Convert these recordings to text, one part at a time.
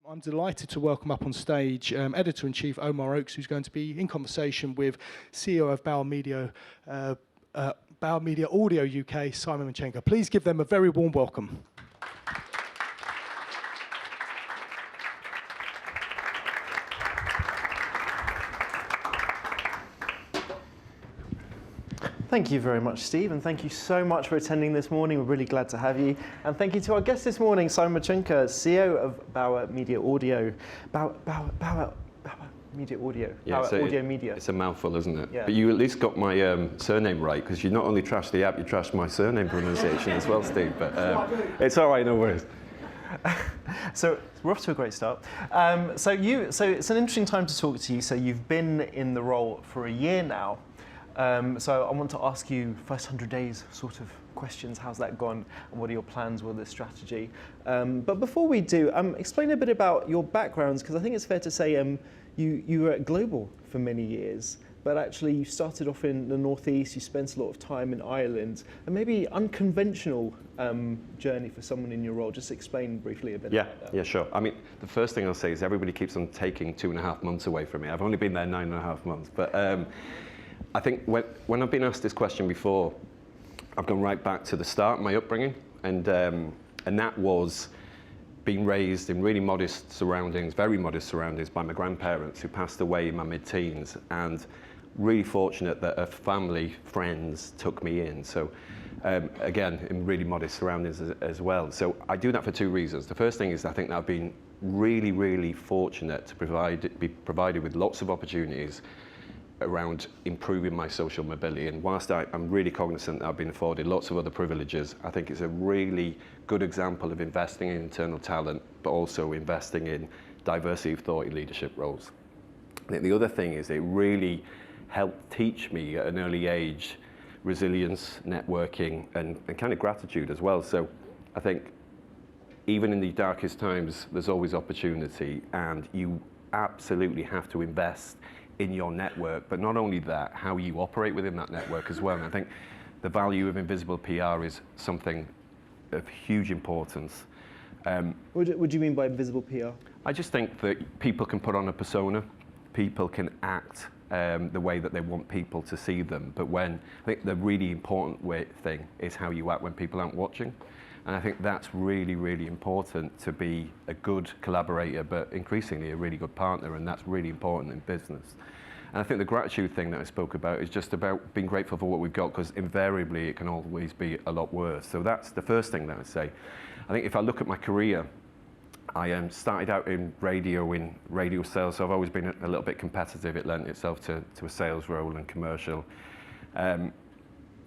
I'm delighted to welcome up on stage Editor-in-Chief Omar Oakes, who's going to be in conversation with CEO of Bauer Media Audio UK, Simon Myciunka. Please give them a very warm welcome. Thank you very much, Steve, and thank you so much for attending this morning. We're really glad to have you. And thank you to our guest this morning, Simon Myciunka, CEO of Bauer Media Audio. Bauer Media Audio. Yeah, Bauer Audio Media. It's a mouthful, isn't it? Yeah. But you at least got my surname right, because you not only trashed the app, you trashed my surname pronunciation as well, Steve. But it's all right, no worries. So we're off to a great start. So it's an interesting time to talk to you. So you've been in the role for a year now. So I want to ask you first 100 days sort of questions. How's that gone? And what are your plans with this strategy? But before we do, explain a bit about your backgrounds, because I think it's fair to say you were at Global for many years, but actually you started off in the Northeast, you spent a lot of time in Ireland, and maybe unconventional journey for someone in your role. Just explain briefly a bit about that. Yeah, sure. I mean, the first thing I'll say is everybody keeps on taking 2.5 months away from me. I've only been there 9.5 months, but I think when I've been asked this question before, I've gone right back to the start, my upbringing, and that was being raised in really modest surroundings, very modest surroundings, by my grandparents who passed away in my mid-teens, and really fortunate that a family, friends took me in. So again, in really modest surroundings as well. So I do that for two reasons. The first thing is I think that I've been really, really fortunate to be provided with lots of opportunities around improving my social mobility. And whilst I'm really cognizant that I've been afforded lots of other privileges, I think it's a really good example of investing in internal talent, but also investing in diversity of thought in leadership roles. I think the other thing is it really helped teach me at an early age resilience, networking, and kind of gratitude as well. So I think even in the darkest times, there's always opportunity, and you absolutely have to invest in your network, but not only that, how you operate within that network as well. And I think the value of invisible PR is something of huge importance. What do you mean by invisible PR? I just think that people can put on a persona, people can act the way that they want people to see them, but I think the really important thing is how you act when people aren't watching. And I think that's really, really important to be a good collaborator, but increasingly a really good partner, and that's really important in business. And I think the gratitude thing that I spoke about is just about being grateful for what we've got, because invariably it can always be a lot worse. So that's the first thing that I'd say. I think if I look at my career, I started out in radio sales, so I've always been a little bit competitive. It lent itself to a sales role and commercial.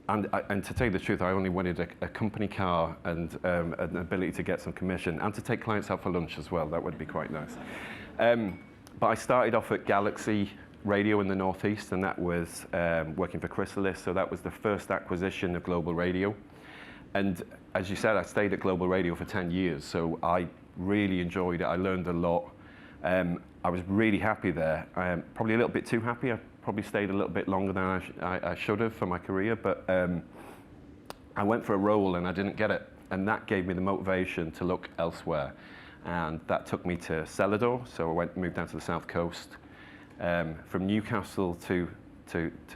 And to tell you the truth, I only wanted a company car and an ability to get some commission, and to take clients out for lunch as well. That would be quite nice. But I started off at Galaxy Radio in the Northeast, and that was working for Chrysalis. So that was the first acquisition of Global Radio. And as you said, I stayed at Global Radio for 10 years. So I really enjoyed it. I learned a lot. I was really happy there. Probably a little bit too happy. I probably stayed a little bit longer than I should have for my career, but I went for a role and I didn't get it. And that gave me the motivation to look elsewhere. And that took me to Celador. So I moved down to the south coast, from Newcastle to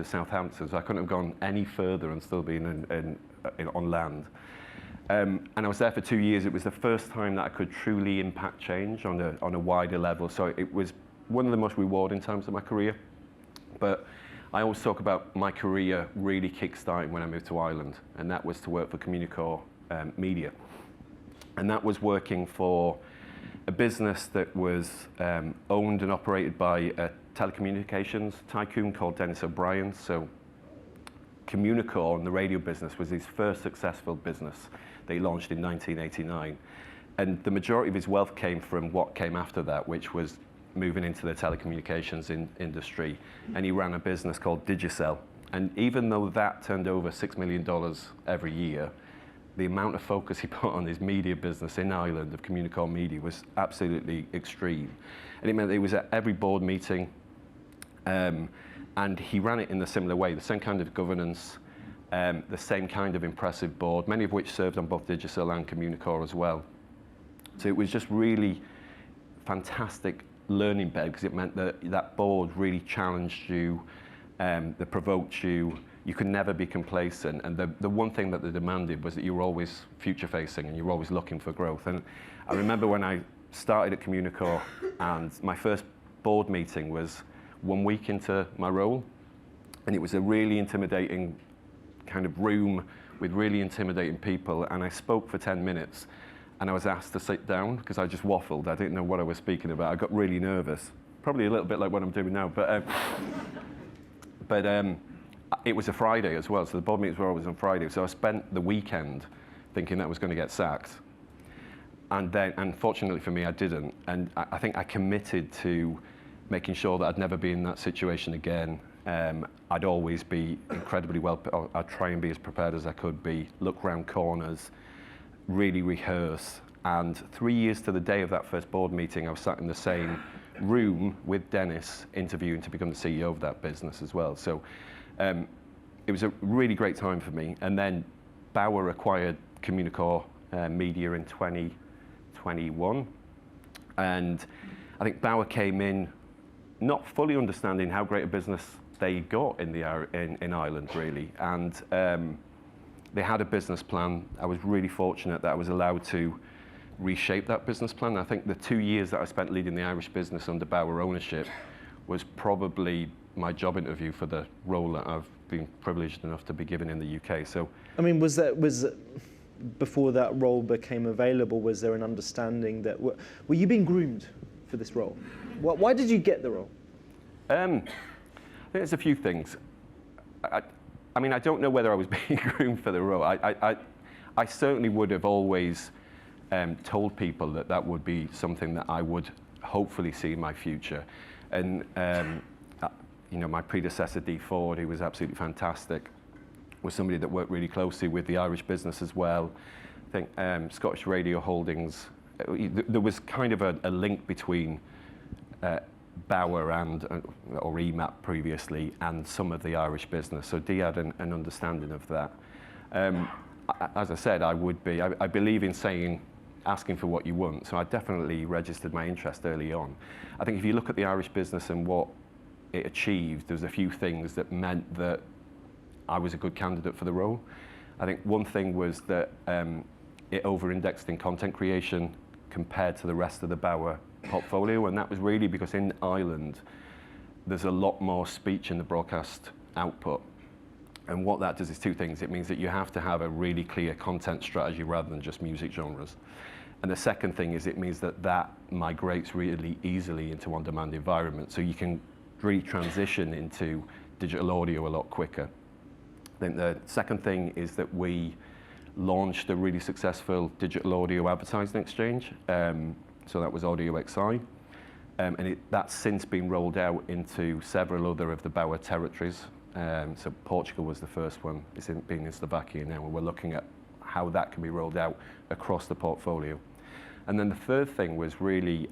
Southampton. So I couldn't have gone any further and still been on land. And I was there for 2 years. It was the first time that I could truly impact change on a wider level. So it was one of the most rewarding times of my career. But I always talk about my career really kick-starting when I moved to Ireland, and that was to work for Communicore Media. And that was working for a business that was owned and operated by a telecommunications tycoon called Dennis O'Brien. So Communicore and the radio business was his first successful business that he launched in 1989. And the majority of his wealth came from what came after that, which was moving into the telecommunications industry. And he ran a business called Digicel. And even though that turned over $6 million every year, the amount of focus he put on his media business in Ireland of Communicore Media was absolutely extreme. And it meant that he was at every board meeting, and he ran it in a similar way, the same kind of governance, the same kind of impressive board, many of which served on both Digicel and Communicore as well. So it was just really fantastic learning bed because it meant that that board really challenged you, that provoked you. You could never be complacent, and the one thing that they demanded was that you were always future-facing and you were always looking for growth. And I remember when I started at Communicore, and my first board meeting was 1 week into my role, and it was a really intimidating kind of room with really intimidating people, and I spoke for 10 minutes, and I was asked to sit down because I just waffled. I didn't know what I was speaking about. I got really nervous, probably a little bit like what I'm doing now, but it was a Friday as well, so the board meetings were always on Friday, so I spent the weekend thinking that I was going to get sacked. And then, unfortunately for me, I didn't, and I think I committed to making sure that I'd never be in that situation again. I'd always be incredibly I'd try and be as prepared as I could be, look round corners, really rehearse. And 3 years to the day of that first board meeting, I was sat in the same room with Dennis interviewing to become the CEO of that business as well. So it was a really great time for me. And then Bauer acquired Communicore Media in 2021. And I think Bauer came in not fully understanding how great a business they got in Ireland, really. And they had a business plan. I was really fortunate that I was allowed to reshape that business plan. I think the 2 years that I spent leading the Irish business under Bauer ownership was probably my job interview for the role that I've been privileged enough to be given in the UK. So, I mean, was before that role became available, was there an understanding that were you being groomed for this role? Why did you get the role? I think there's a few things. I mean, I don't know whether I was being groomed for the role. I certainly would have always told people that that would be something that I would hopefully see in my future. And you know, my predecessor, Dee Ford, who was absolutely fantastic, was somebody that worked really closely with the Irish business as well. I think Scottish Radio Holdings, there was kind of a link between Bauer or EMAP previously and some of the Irish business. So Dee had an understanding of that. As I said, I believe in asking for what you want. So I definitely registered my interest early on. I think if you look at the Irish business and what it achieved, there's a few things that meant that I was a good candidate for the role. I think one thing was that it over-indexed in content creation compared to the rest of the Bauer portfolio, and that was really because in Ireland there's a lot more speech in the broadcast output, and what that does is two things. It means that you have to have a really clear content strategy rather than just music genres, and the second thing is it means that migrates really easily into on-demand environments, so you can really transition into digital audio a lot quicker. I think the second thing is that we launched a really successful digital audio advertising exchange. So that was Audio XI. And that's since been rolled out into several other of the Bauer territories. So Portugal was the first one. It's been in Slovakia now, and we're looking at how that can be rolled out across the portfolio. And then the third thing was really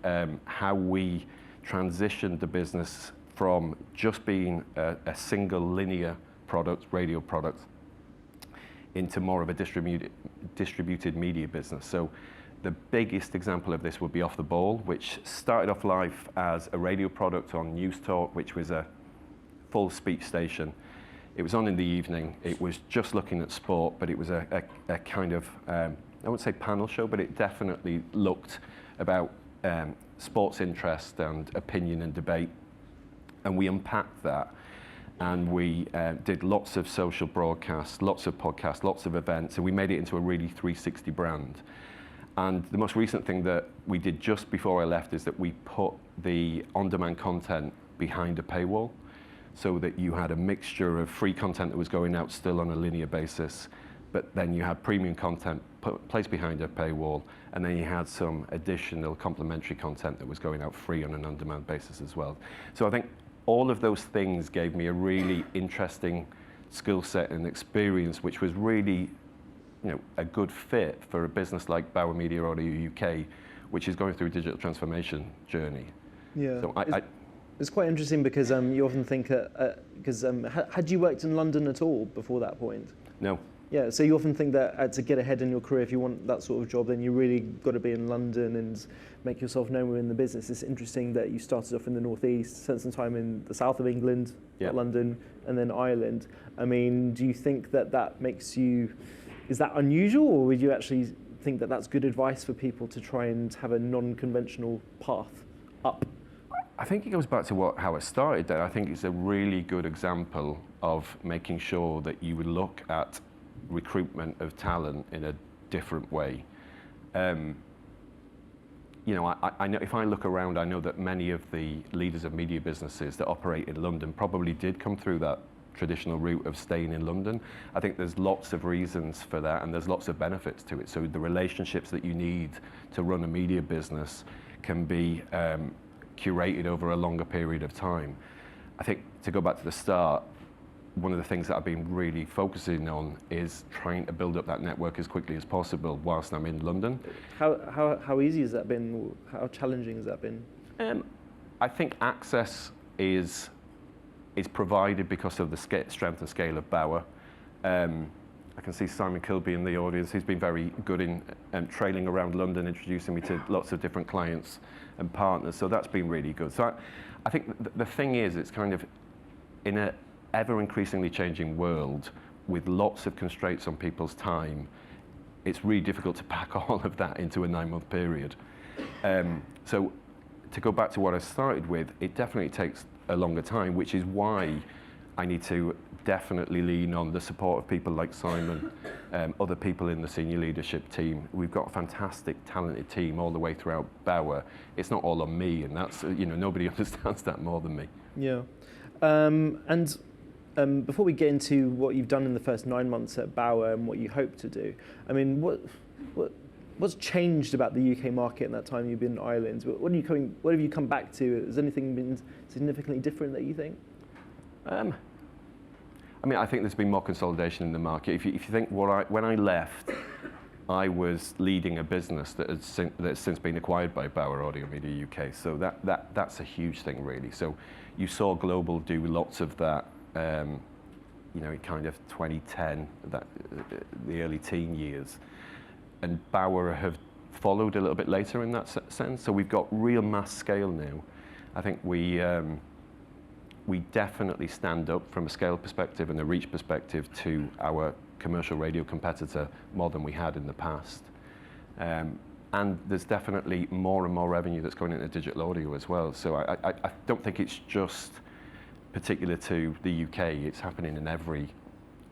how we transitioned the business from just being a single linear product, radio product, into more of a distributed media business. So the biggest example of this would be Off the Ball, which started off life as a radio product on News Talk, which was a full speech station. It was on in the evening. It was just looking at sport, but it was a kind of, I wouldn't say panel show, but it definitely looked about sports interest and opinion and debate. And we unpacked that. And we did lots of social broadcasts, lots of podcasts, lots of events, and we made it into a really 360 brand. And the most recent thing that we did just before I left is that we put the on-demand content behind a paywall, so that you had a mixture of free content that was going out still on a linear basis, but then you had premium content placed behind a paywall, and then you had some additional complementary content that was going out free on an on-demand basis as well. So I think all of those things gave me a really interesting skill set and experience, which was really, you know, a good fit for a business like Bauer Media Audio UK, which is going through a digital transformation journey. Yeah, so it's quite interesting because you often think, because had you worked in London at all before that point? No. Yeah, so you often think that to get ahead in your career, if you want that sort of job, then you really got to be in London and make yourself known within the business. It's interesting that you started off in the northeast, spent some time in the south of England, London, and then Ireland. I mean, do you think that makes you, is that unusual, or would you actually think that that's good advice for people to try and have a non-conventional path up? I think it goes back to how it started there. I think it's a really good example of making sure that you would look at recruitment of talent in a different way. I know if I look around, I know that many of the leaders of media businesses that operate in London probably did come through that traditional route of staying in London. I think there's lots of reasons for that, and there's lots of benefits to it. So the relationships that you need to run a media business can be curated over a longer period of time. I think, to go back to the start, one of the things that I've been really focusing on is trying to build up that network as quickly as possible whilst I'm in London. How easy has that been? How challenging has that been? I think access is provided because of the strength and scale of Bauer. I can see Simon Kilby in the audience. He's been very good in trailing around London, introducing me to lots of different clients and partners, so that's been really good. So I think the thing is, it's kind of in an ever increasingly changing world with lots of constraints on people's time, it's really difficult to pack all of that into a 9-month period. So to go back to what I started with, it definitely takes a longer time, which is why I need to definitely lean on the support of people like Simon, other people in the senior leadership team. We've got a fantastic, talented team all the way throughout Bauer. It's not all on me, and that's, nobody understands that more than me. Yeah. Before we get into what you've done in the first 9 months at Bauer and what you hope to do, I mean, what's changed about the UK market in that time you've been in Ireland? What have you come back to? Has anything been significantly different that you think? I think there's been more consolidation in the market. If you think when I left, I was leading a business that has since been acquired by Bauer Audio Media UK. So that's a huge thing, really. So you saw Global do lots of that, in kind of 2010, the early teen years, and Bauer have followed a little bit later in that sense. So we've got real mass scale now. I think we definitely stand up from a scale perspective and a reach perspective to our commercial radio competitor more than we had in the past. And there's definitely more and more revenue that's going into digital audio as well. So I don't think it's just particular to the UK. It's happening in every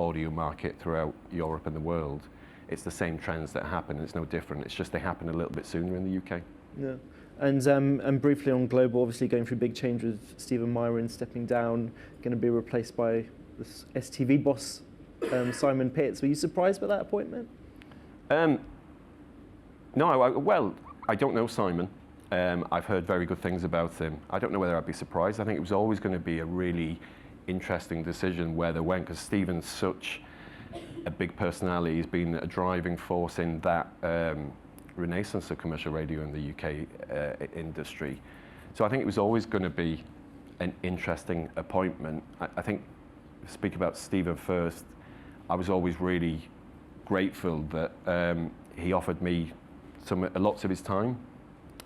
audio market throughout Europe and the world. It's the same trends that happen. It's no different. It's just they happen a little bit sooner in the UK. Yeah. And briefly on Global, obviously going through a big change with Stephen Myron stepping down, going to be replaced by this STV boss, Simon Pitts. Were you surprised by that appointment? No, I don't know Simon. I've heard very good things about him. I don't know whether I'd be surprised. I think it was always going to be a really interesting decision where they went, because Stephen's such a big personality. He's been a driving force in that renaissance of commercial radio in the UK industry. So I think it was always going to be an interesting appointment. I think, speak about Stephen first, I was always really grateful that he offered me lots of his time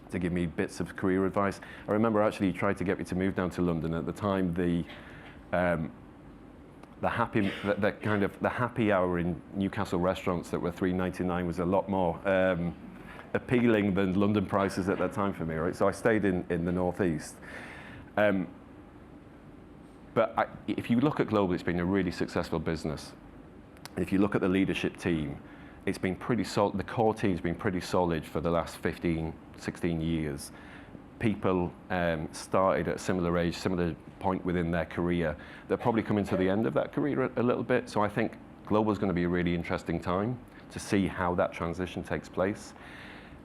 to give me bits of career advice. I remember actually he tried to get me to move down to London. At the time, the happy hour in Newcastle restaurants that were £3.99 was a lot more appealing than London prices at that time for me, right? So I stayed in the northeast. But if you look at Global, it's been a really successful business. If you look at the leadership team, it's been pretty solid. The core team's been pretty solid for the last 15, 16 years. People started at a similar age, similar point within their career. They're probably coming to the end of that career a little bit. So I think Global's going to be a really interesting time to see how that transition takes place.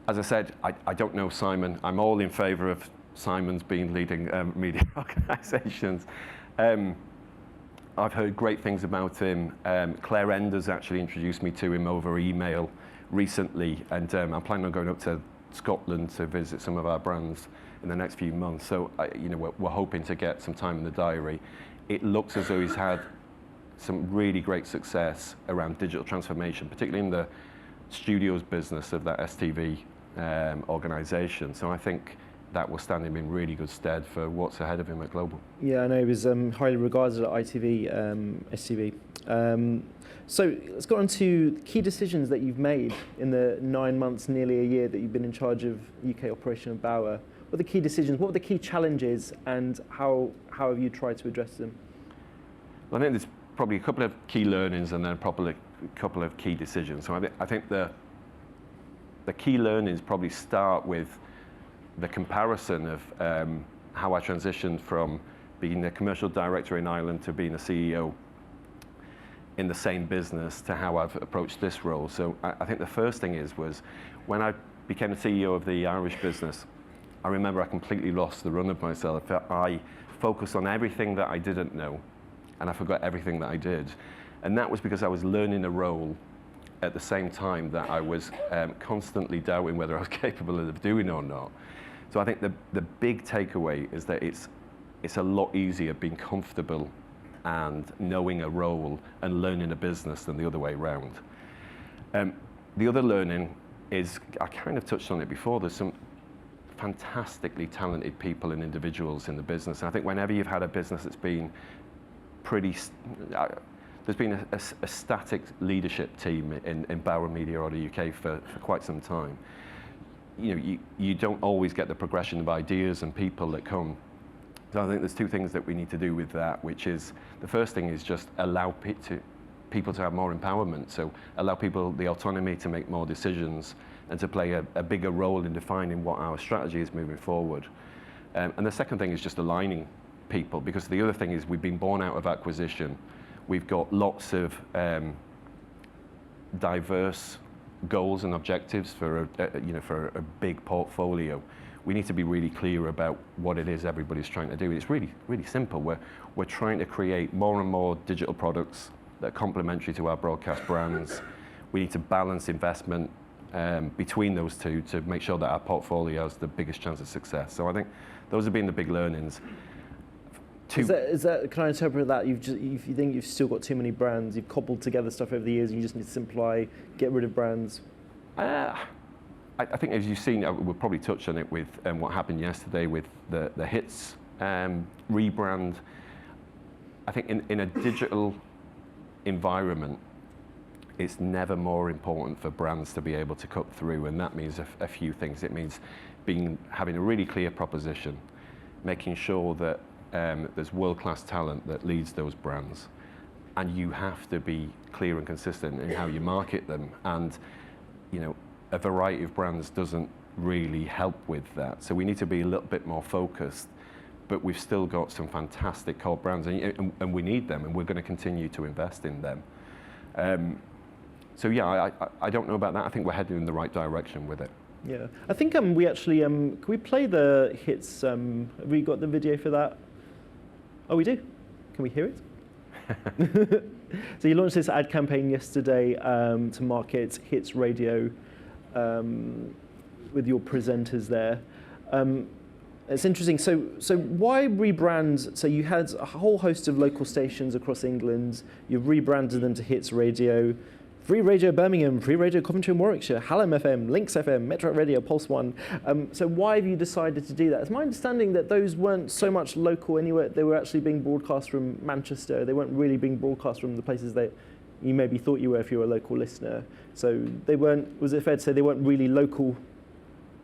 As I said, I don't know Simon. I'm all in favour of Simon's been leading media organisations. I've heard great things about him. Claire Enders actually introduced me to him over email recently, and I'm planning on going up to Scotland to visit some of our brands in the next few months. So, we're hoping to get some time in the diary. It looks as though he's had some really great success around digital transformation, particularly in the studios business of that STV organisation. So I think that will stand him in really good stead for what's ahead of him at Global. Yeah, I know he was highly regarded at ITV, STV. So let's go on to key decisions that you've made in the 9 months, nearly a year that you've been in charge of UK operation of Bauer. What are the key decisions? What were the key challenges, and how have you tried to address them? Well, I think there's probably a couple of key learnings and then probably a couple of key decisions. So I think the key learnings probably start with the comparison of how I transitioned from being a commercial director in Ireland to being a CEO in the same business to how I've approached this role. So I think the first thing was when I became the CEO of the Irish business, I remember I completely lost the run of myself. I focused on everything that I didn't know, and I forgot everything that I did. And that was because I was learning a role at the same time that I was constantly doubting whether I was capable of doing or not. So I think the big takeaway is that it's a lot easier being comfortable and knowing a role and learning a business than the other way around. The other learning is, I kind of touched on it before, there's some fantastically talented people and individuals in the business. And I think whenever you've had a business that's been there's been a static leadership team in Bauer Media Order UK for quite some time. You don't always get the progression of ideas and people that come. So I think there's two things that we need to do with that, which is, the first thing is just allow people to have more empowerment. So allow people the autonomy to make more decisions and to play a bigger role in defining what our strategy is moving forward. And the second thing is just aligning people, because the other thing is we've been born out of acquisition. We've got lots of diverse goals and objectives for a big portfolio. We need to be really clear about what it is everybody's trying to do. It's really, really simple. We're trying to create more and more digital products that are complementary to our broadcast brands. We need to balance investment between those two to make sure that our portfolio has the biggest chance of success. So I think those have been the big learnings. Is that, can I interpret that if you think you've still got too many brands, you've cobbled together stuff over the years, and you just need to simplify, get rid of brands? I think, as you've seen, we'll probably touch on it with what happened yesterday with the hits rebrand. I think in a digital environment, it's never more important for brands to be able to cut through, and that means a few things. It means having a really clear proposition, making sure that there's world-class talent that leads those brands, and you have to be clear and consistent in how you market them. And a variety of brands doesn't really help with that. So we need to be a little bit more focused, but we've still got some fantastic core brands, and we need them, and we're going to continue to invest in them. So yeah, I don't know about that. I think we're heading in the right direction with it. Yeah, I think we actually, can we play the hits? Have we got the video for that? Oh, we do. Can we hear it? So you launched this ad campaign yesterday to market Hits Radio with your presenters there. It's interesting. So why rebrand? So you had a whole host of local stations across England. You've rebranded them to Hits Radio. Free Radio Birmingham, Free Radio Coventry and Warwickshire, Hallam FM, Links FM, Metro Radio, Pulse One. So why have you decided to do that? It's my understanding that those weren't so much local anywhere. They were actually being broadcast from Manchester. They weren't really being broadcast from the places that you maybe thought you were if you were a local listener. So they weren't, was it fair to say they weren't really local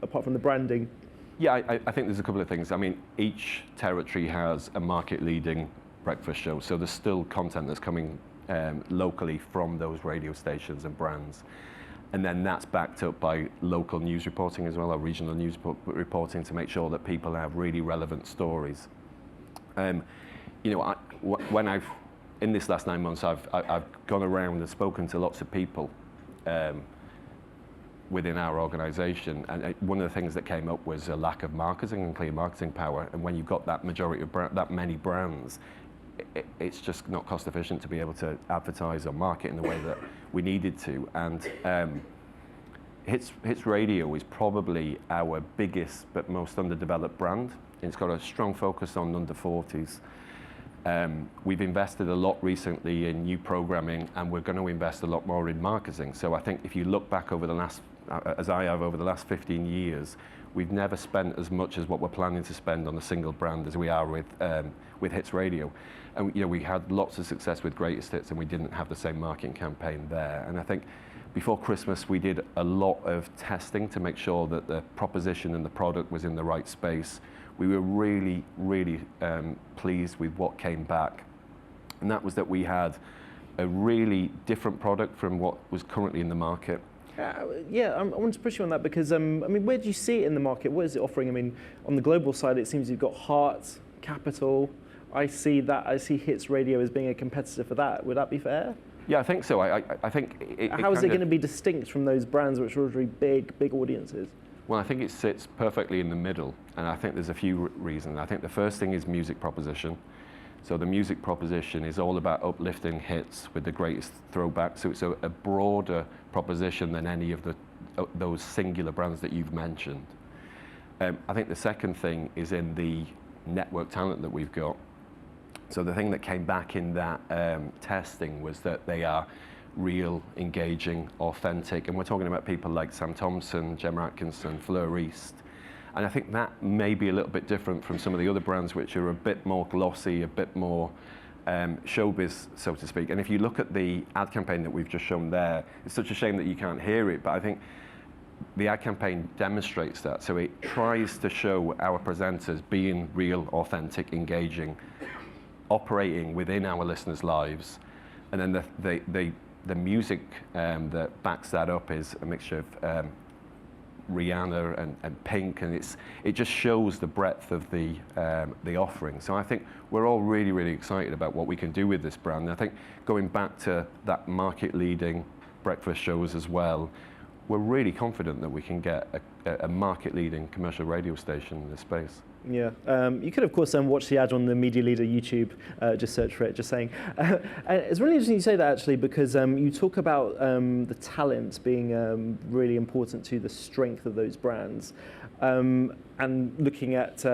apart from the branding? Yeah, I think there's a couple of things. I mean, each territory has a market-leading breakfast show, so there's still content that's coming locally from those radio stations and brands. And then that's backed up by local news reporting as well, or regional news reporting, to make sure that people have really relevant stories. When in this last 9 months, I've gone around and spoken to lots of people within our organisation, and one of the things that came up was a lack of marketing and clear marketing power. And when you've got that majority of that many brands, it's just not cost efficient to be able to advertise or market in the way that we needed to. And Hits Radio is probably our biggest but most underdeveloped brand. It's got a strong focus on under 40s. We've invested a lot recently in new programming, and we're going to invest a lot more in marketing. So I think if you look back over the last, as I have over the last 15 years, we've never spent as much as what we're planning to spend on a single brand as we are with Hits Radio. And we had lots of success with Greatest Hits, and we didn't have the same marketing campaign there. And I think before Christmas, we did a lot of testing to make sure that the proposition and the product was in the right space. We were really, really pleased with what came back. And that was that we had a really different product from what was currently in the market. I want to push you on that because, where do you see it in the market? What is it offering? I mean, on the global side, it seems you've got Heart, Capital. I see Hits Radio as being a competitor for that. Would that be fair? Yeah, I think so. I think How is it going to be distinct from those brands which are already big audiences? Well, I think it sits perfectly in the middle, and I think there's a few reasons. I think the first thing is music proposition. So the music proposition is all about uplifting hits with the greatest throwback. So it's a broader proposition than any of those singular brands that you've mentioned. I think the second thing is in the network talent that we've got. So the thing that came back in that testing was that they are real, engaging, authentic, and we're talking about people like Sam Thompson, Gemma Atkinson, Fleur East. And I think that may be a little bit different from some of the other brands which are a bit more glossy, a bit more showbiz, so to speak. And if you look at the ad campaign that we've just shown there, it's such a shame that you can't hear it, but I think the ad campaign demonstrates that. So it tries to show our presenters being real, authentic, engaging, operating within our listeners' lives. And then the music that backs that up is a mixture of Rihanna and Pink, and it just shows the breadth of the offering. So I think we're all really, really excited about what we can do with this brand. And I think going back to that market-leading breakfast shows as well, we're really confident that we can get a market-leading commercial radio station in this space. Yeah, you could of course watch the ad on the Media Leader YouTube, just search for it, just saying. And it's really interesting you say that actually because you talk about the talent being really important to the strength of those brands. And looking at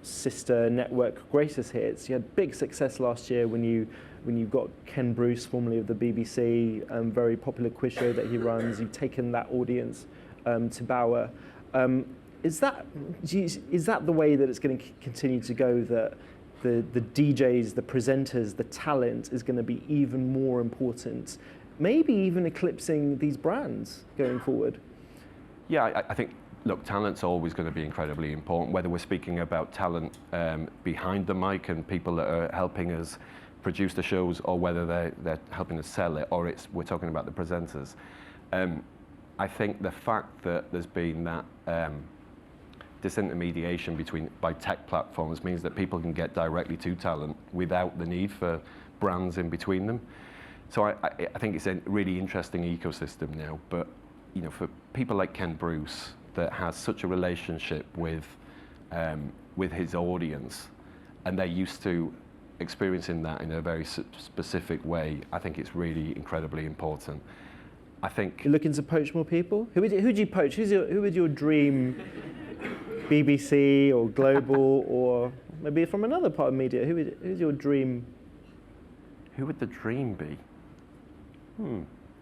sister network Greatest Hits, you had big success last year when you got Ken Bruce, formerly of the BBC, very popular quiz show that he runs. You've taken that audience to Bauer. Is that the way that it's going to continue to go, that the DJs, the presenters, the talent is going to be even more important, maybe even eclipsing these brands going forward? Yeah, I think, look, talent's always going to be incredibly important, whether we're speaking about talent behind the mic and people that are helping us produce the shows, or whether they're helping us sell it, or we're talking about the presenters. I think the fact that there's been that disintermediation by tech platforms means that people can get directly to talent without the need for brands in between them. So I think it's a really interesting ecosystem now. But for people like Ken Bruce that has such a relationship with his audience, and they're used to experiencing that in a very specific way, I think it's really incredibly important. I think you're looking to poach more people. Who would you poach? Who would your dream BBC or global, or maybe from another part of media? Who's your dream? Who would the dream be?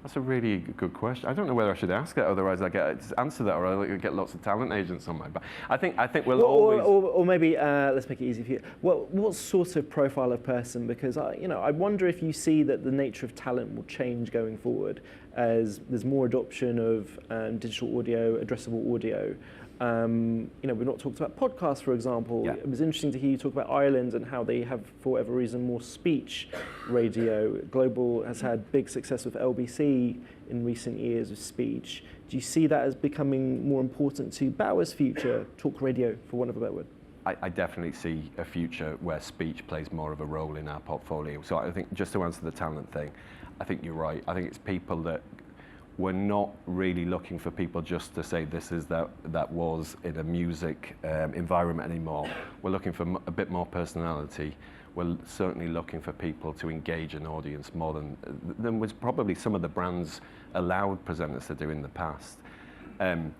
That's a really good question. I don't know whether I should ask that, otherwise I get to answer that, or I'll get lots of talent agents on my back. I think we'll always. Or maybe let's make it easy for you. What sort of profile of person? Because I wonder if you see that the nature of talent will change going forward as there's more adoption of digital audio, addressable audio. We've not talked about podcasts, for example. Yeah. It was interesting to hear you talk about Ireland and how they have, for whatever reason, more speech radio. Global has had big success with LBC in recent years with speech. Do you see that as becoming more important to Bauer's future, talk radio, for want of a better word? I definitely see a future where speech plays more of a role in our portfolio. So I think, just to answer the talent thing, I think you're right. I think it's people that we're not really looking for people just to say this is that was in a music environment anymore. We're looking for a bit more personality. We're certainly looking for people to engage an audience more than was probably some of the brands allowed presenters to do in the past.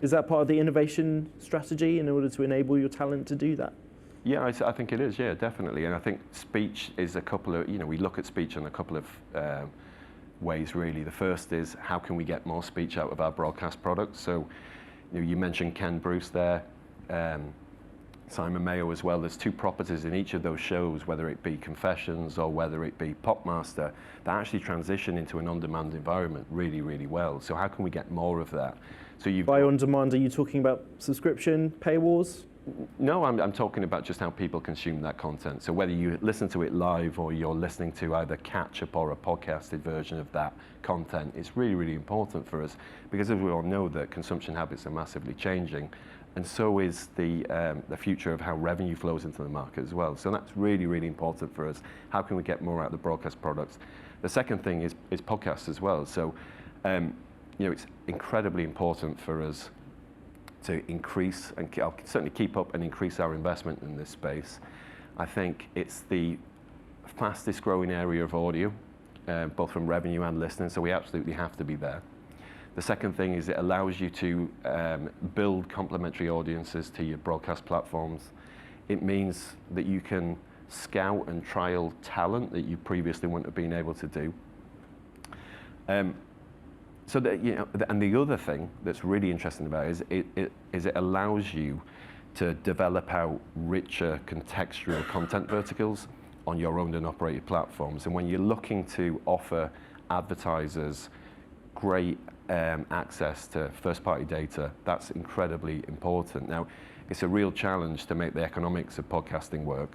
Is that part of the innovation strategy in order to enable your talent to do that? Yeah, I think it is, yeah, definitely. And I think speech is a couple of, we look at speech in a couple of ways, really. The first is, how can we get more speech out of our broadcast products? So, you mentioned Ken Bruce there, Simon Mayo as well. There's two properties in each of those shows, whether it be Confessions or whether it be Popmaster, that actually transition into an on-demand environment really, really well. So how can we get more of that? So By on-demand, are you talking about subscription, paywalls? No, I'm talking about just how people consume that content. So whether you listen to it live or you're listening to either catch-up or a podcasted version of that content, it's really, really important for us, because as we all know, that consumption habits are massively changing, and so is the future of how revenue flows into the market as well. So that's really, really important for us. How can we get more out of the broadcast products? The second thing is podcasts as well. So, it's incredibly important for us to increase, and I'll certainly keep up and increase our investment in this space. I think it's the fastest growing area of audio, both from revenue and listening, so we absolutely have to be there. The second thing is it allows you to build complementary audiences to your broadcast platforms. It means that you can scout and trial talent that you previously wouldn't have been able to do. So that, and the other thing that's really interesting about it is it allows you to develop out richer contextual content verticals on your owned and operated platforms. And when you're looking to offer advertisers great access to first-party data, that's incredibly important. Now, it's a real challenge to make the economics of podcasting work.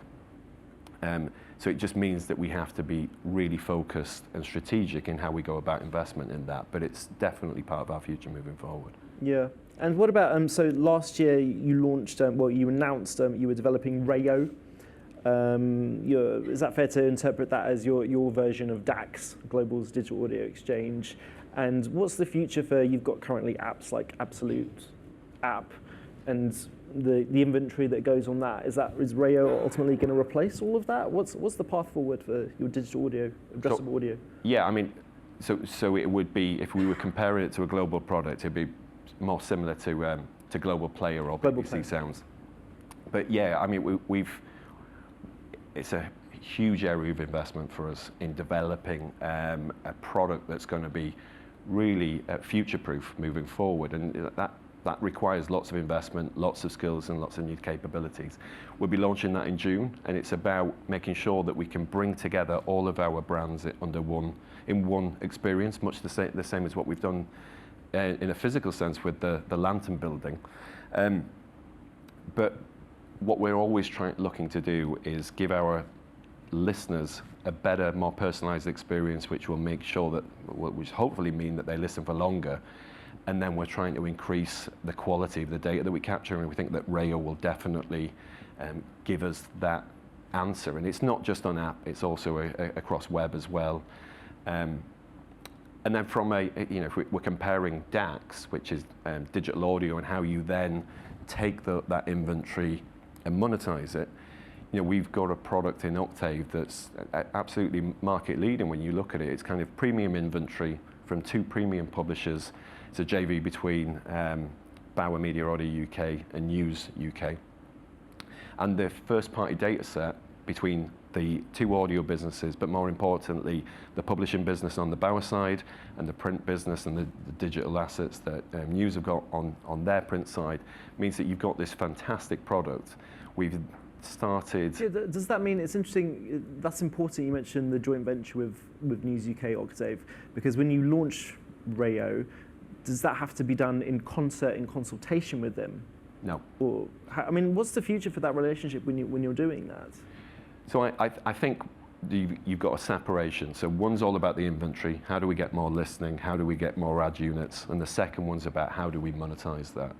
So it just means that we have to be really focused and strategic in how we go about investment in that, but it's definitely part of our future moving forward. Yeah, and what about, so last year you launched, you announced you were developing Rayo. Is that fair to interpret that as your version of DAX, Global's digital audio exchange? And what's the future for, you've got currently apps like Absolute app, and the inventory that goes on that? Is Rayo ultimately going to replace all of that? What's the path forward for your digital audio, addressable audio? Yeah, I mean, so it would be, if we were comparing it to a global product, it'd be more similar to Global Player or BBC Sounds. But yeah, I mean, it's a huge area of investment for us in developing a product that's going to be really future-proof moving forward, and that requires lots of investment, lots of skills, and lots of new capabilities. We'll be launching that in June, and it's about making sure that we can bring together all of our brands under one experience, much the same as what we've done in a physical sense with the Lantern building. But what we're always looking to do is give our listeners a better, more personalized experience, which will make sure that, which hopefully mean that they listen for longer. And then we're trying to increase the quality of the data that we capture, and we think that Rayo will definitely give us that answer. And it's not just on app, it's also across web as well. And then from if we're comparing DAX, which is digital audio, and how you then take that inventory and monetize it, we've got a product in Octave that's absolutely market leading. When you look at it, it's kind of premium inventory from two premium publishers. It's a JV between Bauer Media Audio UK and News UK. And the first-party data set between the two audio businesses, but more importantly, the publishing business on the Bauer side and the print business and the digital assets that News have got on their print side, means that you've got this fantastic product. We've started... Yeah, does that mean, it's interesting, that's important you mentioned the joint venture with News UK Octave, because when you launch Rayo, does that have to be done in concert, in consultation with them? No. Or, I mean, what's the future for that relationship when you're doing that? So I think you've got a separation. So one's all about the inventory. How do we get more listening? How do we get more ad units? And the second one's about how do we monetize that?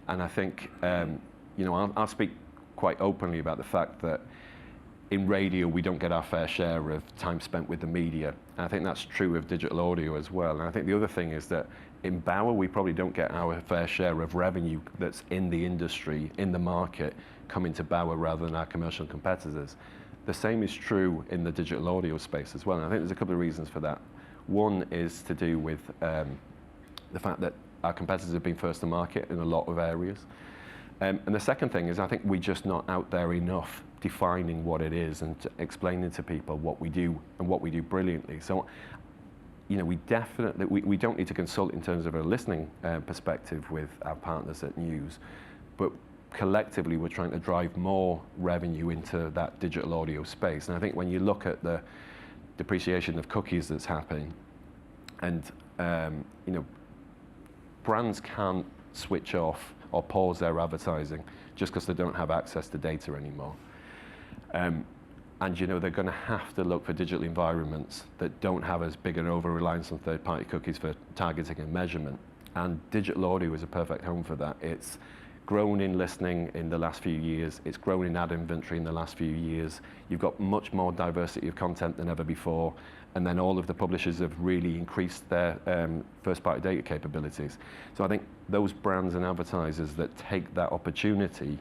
And I think, I'll speak quite openly about the fact that in radio, we don't get our fair share of time spent with the media. And I think that's true of digital audio as well. And I think the other thing is that in Bauer, we probably don't get our fair share of revenue that's in the industry, in the market, coming to Bauer rather than our commercial competitors. The same is true in the digital audio space as well. And I think there's a couple of reasons for that. One is to do with the fact that our competitors have been first to market in a lot of areas. And the second thing is I think we're just not out there enough defining what it is and explaining to people what we do and what we do brilliantly. So, we definitely, we don't need to consult in terms of a listening perspective with our partners at News, but collectively we're trying to drive more revenue into that digital audio space. And I think when you look at the depreciation of cookies that's happening, and brands can't switch off or pause their advertising just because they don't have access to data anymore. And they're going to have to look for digital environments that don't have as big an over-reliance on third-party cookies for targeting and measurement. And digital audio is a perfect home for that. It's grown in listening in the last few years. It's grown in ad inventory in the last few years. You've got much more diversity of content than ever before. And then all of the publishers have really increased their first-party data capabilities. So I think those brands and advertisers that take that opportunity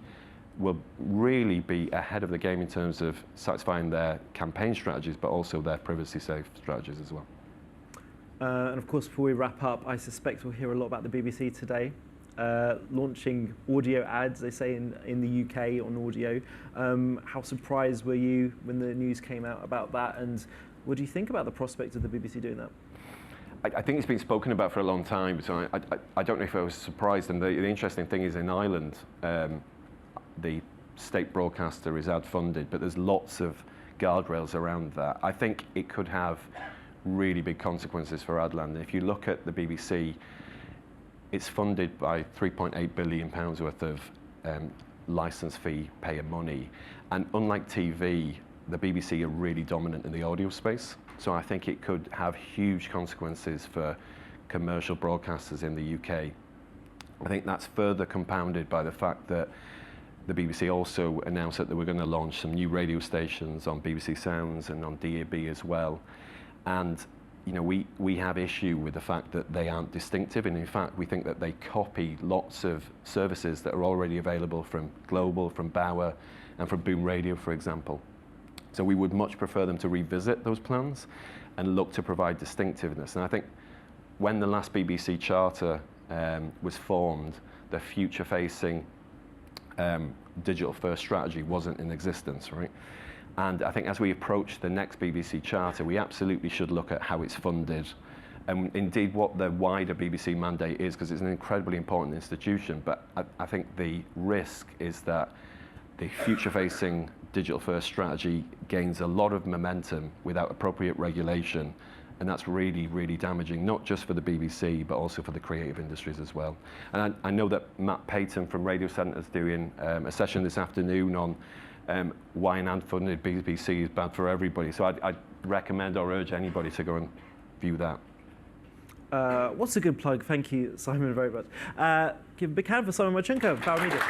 will really be ahead of the game in terms of satisfying their campaign strategies, but also their privacy-safe strategies as well. And of course, before we wrap up, I suspect we'll hear a lot about the BBC today, launching audio ads, they say, in the UK on audio. How surprised were you when the news came out about that? And what do you think about the prospect of the BBC doing that? I think it's been spoken about for a long time, so I don't know if I was surprised. And the interesting thing is in Ireland, the state broadcaster is ad-funded, but there's lots of guardrails around that. I think it could have really big consequences for Adland. And if you look at the BBC, it's funded by £3.8 billion worth of license fee payer money. And unlike TV, the BBC are really dominant in the audio space. So I think it could have huge consequences for commercial broadcasters in the UK. I think that's further compounded by the fact that the BBC also announced that they were going to launch some new radio stations on BBC Sounds and on DAB as well. And we have issue with the fact that they aren't distinctive, and in fact we think that they copy lots of services that are already available from Global, from Bauer, and from Boom Radio, for example. So we would much prefer them to revisit those plans and look to provide distinctiveness. And I think when the last BBC charter was formed, the future-facing digital-first strategy wasn't in existence, right? And I think as we approach the next BBC charter, we absolutely should look at how it's funded and indeed what the wider BBC mandate is, because it's an incredibly important institution. But I think the risk is that the future-facing digital-first strategy gains a lot of momentum without appropriate regulation, and that's really, really damaging, not just for the BBC, but also for the creative industries as well. And I know that Matt Payton from Radiocentre is doing a session this afternoon on why an ad-funded BBC is bad for everybody. So I'd recommend or urge anybody to go and view that. What's a good plug? Thank you, Simon, very much. Give a big hand for Simon Myciunka of Bauer Media.